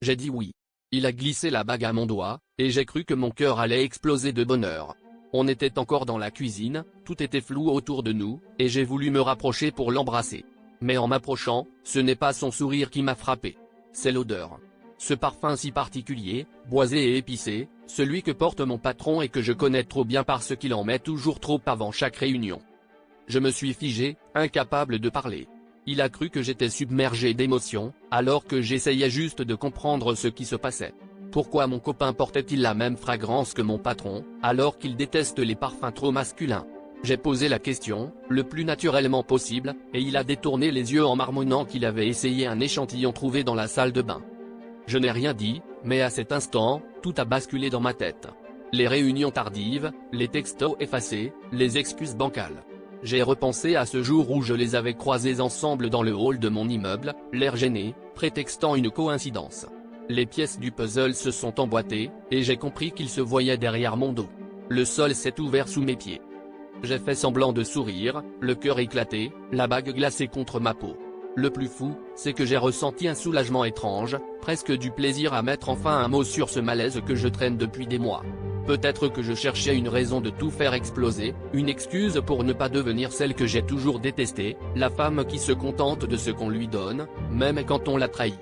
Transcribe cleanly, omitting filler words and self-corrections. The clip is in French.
J'ai dit oui. Il a glissé la bague à mon doigt, et j'ai cru que mon cœur allait exploser de bonheur. On était encore dans la cuisine, tout était flou autour de nous, et j'ai voulu me rapprocher pour l'embrasser. Mais en m'approchant, ce n'est pas son sourire qui m'a frappé. C'est l'odeur. Ce parfum si particulier, boisé et épicé, celui que porte mon patron et que je connais trop bien parce qu'il en met toujours trop avant chaque réunion. Je me suis figé, incapable de parler. Il a cru que j'étais submergé d'émotions, alors que j'essayais juste de comprendre ce qui se passait. Pourquoi mon copain portait-il la même fragrance que mon patron, alors qu'il déteste les parfums trop masculins? J'ai posé la question, le plus naturellement possible, et il a détourné les yeux en marmonnant qu'il avait essayé un échantillon trouvé dans la salle de bain. Je n'ai rien dit, mais à cet instant, tout a basculé dans ma tête. Les réunions tardives, les textos effacés, les excuses bancales. J'ai repensé à ce jour où je les avais croisés ensemble dans le hall de mon immeuble, l'air gêné, prétextant une coïncidence. Les pièces du puzzle se sont emboîtées, et j'ai compris qu'ils se voyaient derrière mon dos. Le sol s'est ouvert sous mes pieds. J'ai fait semblant de sourire, le cœur éclaté, la bague glacée contre ma peau. Le plus fou, c'est que j'ai ressenti un soulagement étrange, presque du plaisir à mettre enfin un mot sur ce malaise que je traîne depuis des mois. Peut-être que je cherchais une raison de tout faire exploser, une excuse pour ne pas devenir celle que j'ai toujours détestée, la femme qui se contente de ce qu'on lui donne, même quand on l'a trahi.